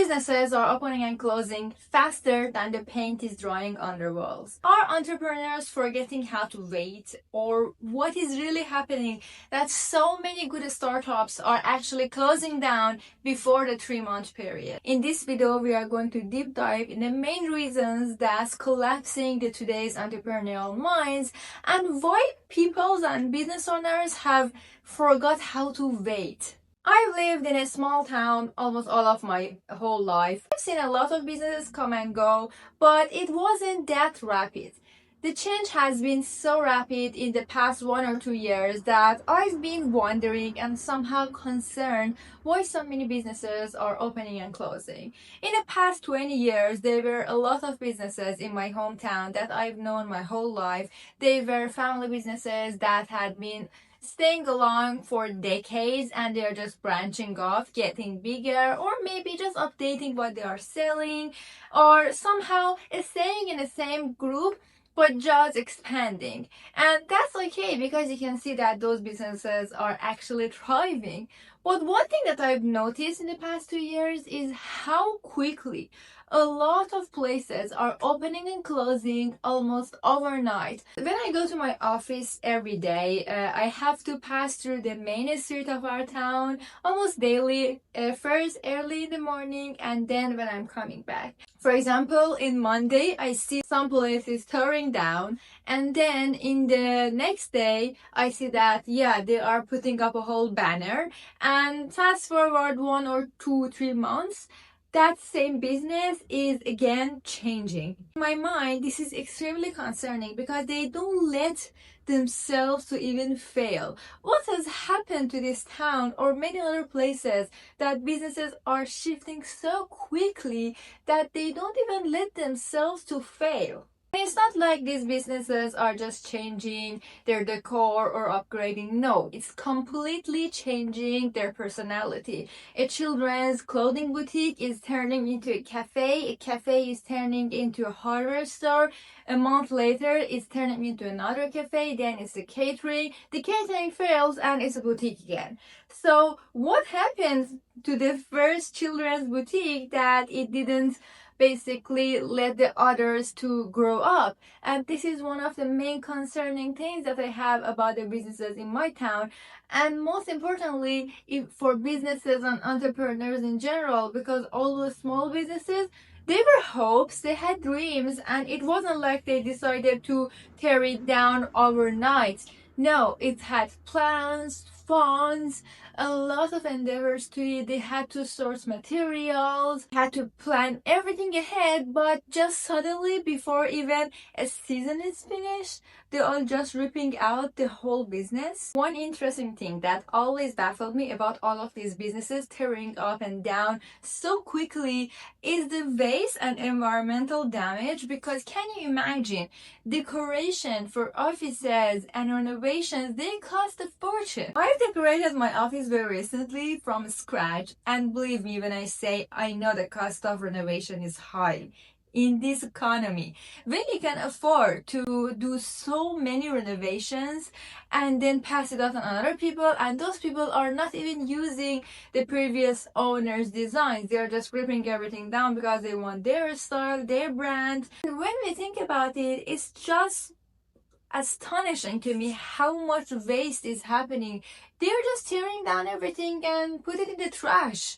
Businesses are opening and closing faster than the paint is drying on their walls. Are entrepreneurs forgetting how to wait, or what is really happening that so many good startups are actually closing down before the 3-month period? In this video, we are going to deep dive in the main reasons that's collapsing the today's entrepreneurial minds and why people and business owners have forgot how to wait. I've lived in a small town almost all of my whole life. I've seen a lot of businesses come and go, but it wasn't that rapid. The change has been so rapid in the past 1 or 2 years that I've been wondering and somehow concerned why so many businesses are opening and closing. In the past 20 years, there were a lot of businesses in my hometown that I've known my whole life. They were family businesses that had been staying along for decades, and they're just branching off, getting bigger, or maybe just updating what they are selling, or somehow staying in the same group but just expanding. And that's okay because you can see that those businesses are actually thriving. But one thing that I've noticed in the past 2 years is how quickly a lot of places are opening and closing almost overnight. When I go to my office every day, I have to pass through the main street of our town almost daily, first early in the morning and then when I'm coming back. For example, in Monday, I see some places tearing down, and then in the next day, I see that, they are putting up a whole banner, and fast forward 1 or 2, 3 months, that same business is again changing. In my mind, this is extremely concerning because they don't let themselves to even fail. What has happened to this town or many other places that businesses are shifting so quickly that they don't even let themselves to fail? It's not like these businesses are just changing their decor or upgrading. No, it's completely changing their personality. A children's clothing boutique is turning into a cafe is turning into a hardware store. A month later, it's turning into another cafe, then it's a catering. The catering fails and it's a boutique again. So what happens to the first children's boutique that it didn't basically let the others to grow up? And this is one of the main concerning things that I have about the businesses in my town, and most importantly for businesses and entrepreneurs in general, because all the small businesses, they were hopes, they had dreams, and it wasn't like they decided to tear it down overnight. No, it had plans, funds, a lot of endeavors to it. They had to source materials, had to plan everything ahead, but just suddenly, before even a season is finished, they are just ripping out the whole business. One interesting thing that always baffled me about all of these businesses tearing up and down so quickly is the waste and environmental damage, because can you imagine decoration for offices and renovations? They cost a fortune. I've decorated my office very recently from scratch, and believe me when I say I know the cost of renovation is high in this economy. When you can afford to do so many renovations and then pass it out on other people, and those people are not even using the previous owner's designs, they're just ripping everything down because they want their style, their brand. And when we think about it, it's just astonishing to me how much waste is happening. They're just tearing down everything and put it in the trash.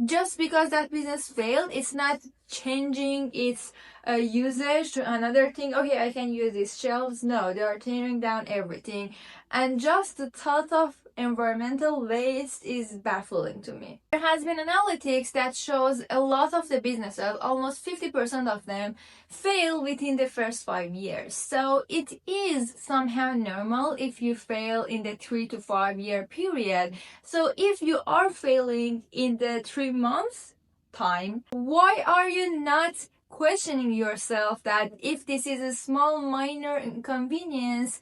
Just because that business failed, it's not changing its usage to another thing. Okay, I can use these shelves. No, they are tearing down everything. And just the thought of environmental waste is baffling to me. There has been analytics that shows a lot of the businesses, almost 50% of them, fail within the first 5 years. So it is somehow normal if you fail in the 3 to 5 year period. So if you are failing in the 3 months time, why are you not questioning yourself that if this is a small minor inconvenience,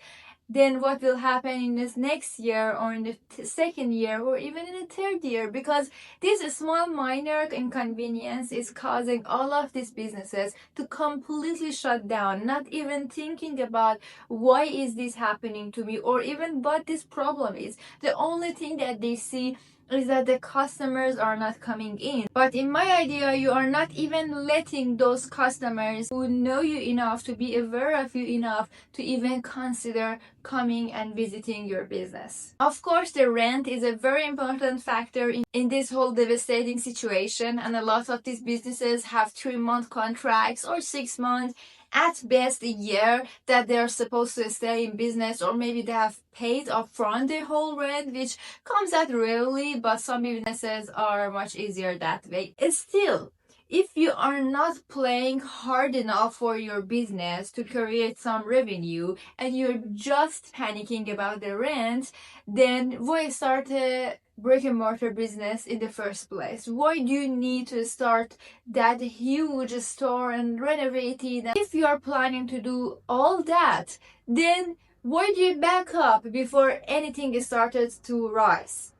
then what will happen in this next year or in the second year or even in the third year? Because this small minor inconvenience is causing all of these businesses to completely shut down, not even thinking about why is this happening to me or even what this problem is. The only thing that they see is that the customers are not coming in. But in my idea, you are not even letting those customers who know you enough, to be aware of you enough, to even consider coming and visiting your business. Of course, the rent is a very important factor in this whole devastating situation, and a lot of these businesses have 3-month contracts or 6 months, at best a year, that they're supposed to stay in business, or maybe they have paid upfront the whole rent, which comes out rarely, but some businesses are much easier that way. Still, if you are not playing hard enough for your business to create some revenue and you're just panicking about the rent, then why start a brick and mortar business in the first place? Why do you need to start that huge store and renovate it? And if you are planning to do all that, then why do you back up before anything started to rise?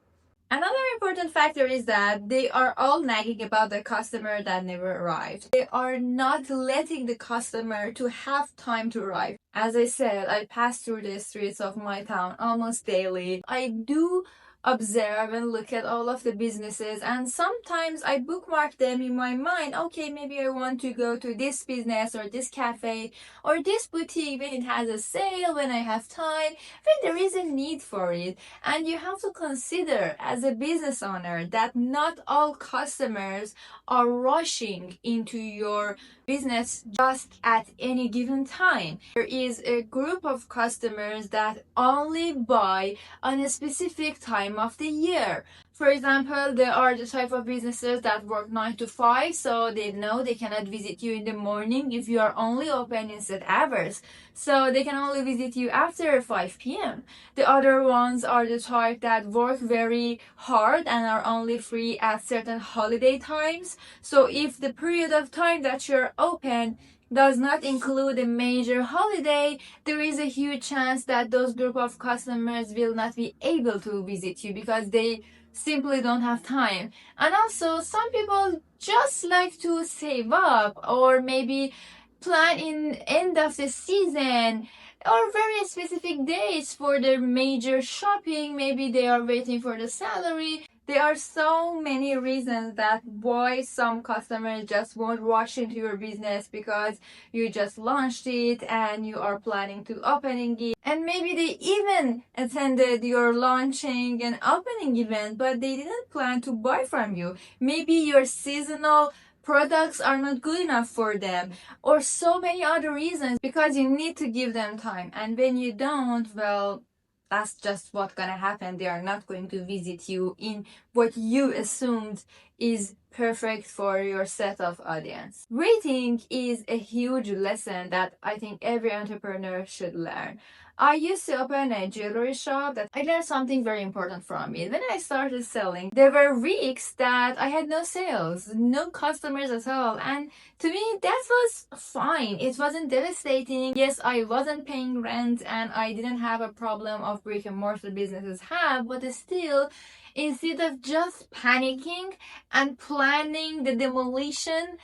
Another important factor is that they are all nagging about the customer that never arrived. They are not letting the customer to have time to arrive. As I said, I pass through the streets of my town almost daily. I do observe and look at all of the businesses, and sometimes I bookmark them in my mind. Okay, maybe I want to go to this business or this cafe or this boutique when it has a sale, when I have time, when there is a need for it. And you have to consider as a business owner that not all customers are rushing into your business just at any given time. There is a group of customers that only buy on a specific time of the year. For example, there are the type of businesses that work 9 to 5, so they know they cannot visit you in the morning if you are only open in set hours. So they can only visit you after 5 p.m. The other ones are the type that work very hard and are only free at certain holiday times. So if the period of time that you're open does not include a major holiday, there is a huge chance that those group of customers will not be able to visit you because they simply don't have time. And also, some people just like to save up, or maybe plan in end of the season or very specific days for their major shopping. Maybe they are waiting for the salary. There are so many reasons that why some customers just won't rush into your business because you just launched it and you are planning to opening it. And maybe they even attended your launching and opening event, but they didn't plan to buy from you. Maybe your seasonal products are not good enough for them, or so many other reasons, because you need to give them time. And when you don't, well, that's just what's gonna happen. They are not going to visit you in what you assumed is perfect for your set of audience. Waiting is a huge lesson that I think every entrepreneur should learn. I used to open a jewelry shop that I learned something very important from it. When I started selling, there were weeks that I had no sales, no customers at all. And to me, that was fine. It wasn't devastating. Yes, I wasn't paying rent and I didn't have a problem of brick and mortar businesses have, but still, instead of just panicking and planning the demolition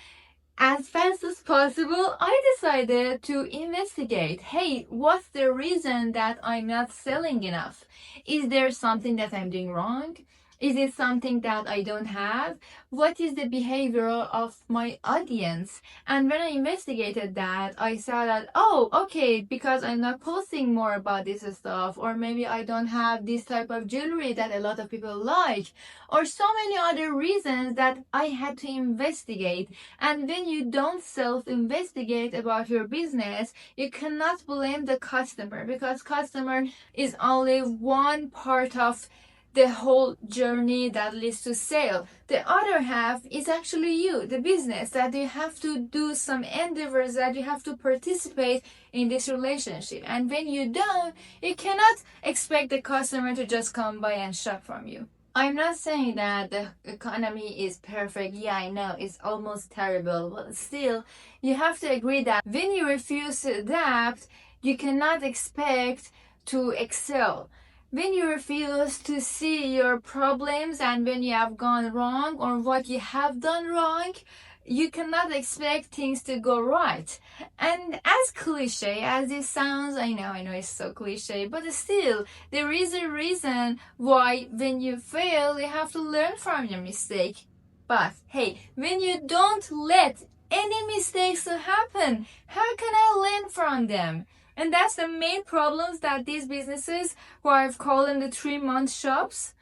as fast as possible, I decided to investigate. Hey, what's the reason that I'm not selling enough? Is there something that I'm doing wrong? Is it something that I don't have? What is the behavior of my audience? And when I investigated that, I saw that, oh, okay, because I'm not posting more about this stuff, or maybe I don't have this type of jewelry that a lot of people like, or so many other reasons that I had to investigate. And when you don't self-investigate about your business, you cannot blame the customer, because customer is only one part of the whole journey that leads to sale. The other half is actually you, the business, that you have to do some endeavors, that you have to participate in this relationship. And when you don't, you cannot expect the customer to just come by and shop from you. I'm not saying that the economy is perfect. Yeah, I know it's almost terrible, but still, you have to agree that when you refuse to adapt, you cannot expect to excel. When you refuse to see your problems and when you have gone wrong or what you have done wrong, you cannot expect things to go right. And as cliche as this sounds, I know it's so cliche, but still, there is a reason why when you fail, you have to learn from your mistake. But hey, when you don't let any mistakes to happen, how can I learn from them? And that's the main problems that these businesses, who I've called them the 3-month shops,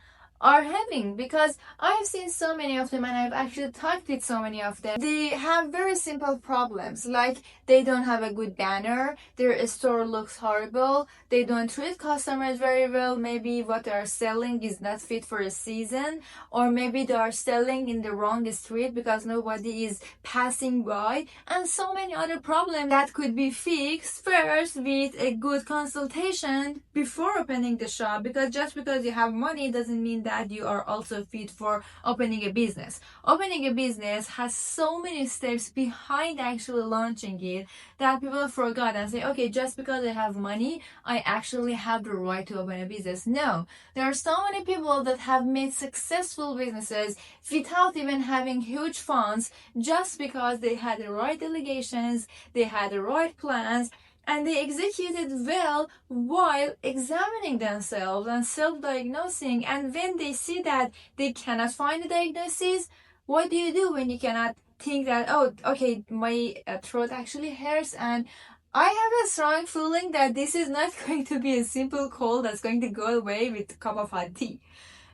are having, because I've seen so many of them and I've actually talked with so many of them. They have very simple problems, like they don't have a good banner, their store looks horrible, they don't treat customers very well, maybe what they are selling is not fit for a season, or maybe they are selling in the wrong street because nobody is passing by, and so many other problems that could be fixed first with a good consultation before opening the shop. Because just because you have money doesn't mean that you are also fit for opening a business. Opening a business has so many steps behind actually launching it that people forgot and say, okay, just because I have money, I actually have the right to open a business. No, there are so many people that have made successful businesses without even having huge funds, just because they had the right delegations, they had the right plans, and they executed well while examining themselves and self-diagnosing. And when they see that they cannot find the diagnosis, what do you do when you cannot think that, oh, okay, my throat actually hurts and I have a strong feeling that this is not going to be a simple cold that's going to go away with a cup of hot tea.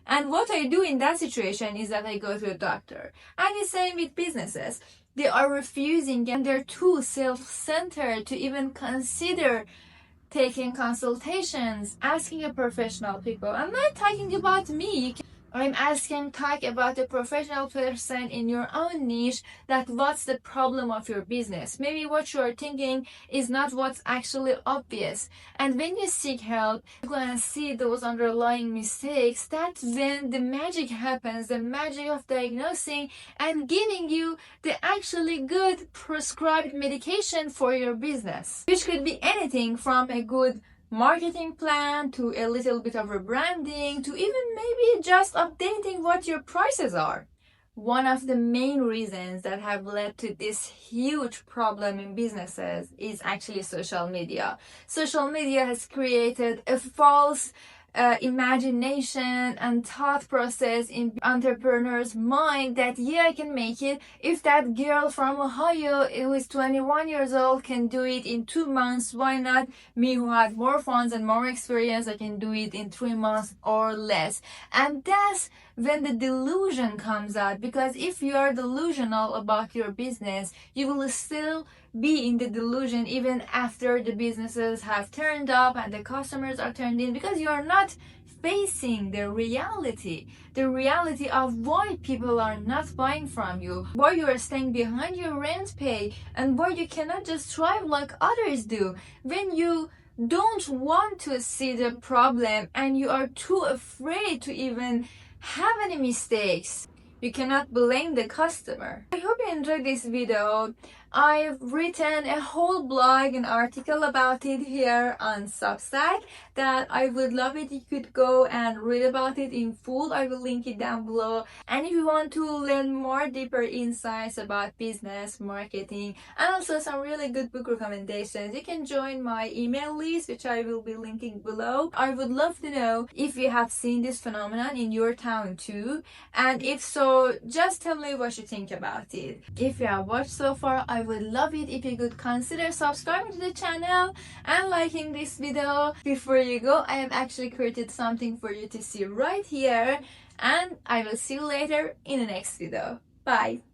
And what I do in that situation is that I go to a doctor. And the same with businesses. They are refusing and they're too self-centered to even consider taking consultations, asking a professional people. I'm not talking about me. I'm talk about the professional person in your own niche, that what's the problem of your business. Maybe what you're thinking is not what's actually obvious. And when you seek help, you go and see those underlying mistakes. That's when the magic happens, the magic of diagnosing and giving you the actually good prescribed medication for your business, which could be anything from a good marketing plan to a little bit of rebranding to even maybe just updating what your prices are. One of the main reasons that have led to this huge problem in businesses is actually social media. Social media has created a false imagination and thought process in entrepreneurs' mind that I can make it. If that girl from Ohio who is 21 years old can do it in 2 months, why not me, who has more funds and more experience? I can do it in 3 months or less. And that's when the delusion comes out, because if you are delusional about your business, you will still be in the delusion even after the businesses have turned up and the customers are turned in, because you are not facing the reality of why people are not buying from you, why you are staying behind your rent pay, and why you cannot just thrive like others do. When you don't want to see the problem and you are too afraid to even have any mistakes, you cannot blame the customer. I hope you enjoyed this video. I've written a whole blog and article about it here on Substack that I would love it if you could go and read about it in full. I will link it down below. And if you want to learn more deeper insights about business, marketing, and also some really good book recommendations, you can join my email list, which I will be linking below. I would love to know if you have seen this phenomenon in your town too. And if so, just tell me what you think about it. If you have watched so far, I would love it if you could consider subscribing to the channel and liking this video. Before you go, I have actually created something for you to see right here, and I will see you later in the next video. Bye!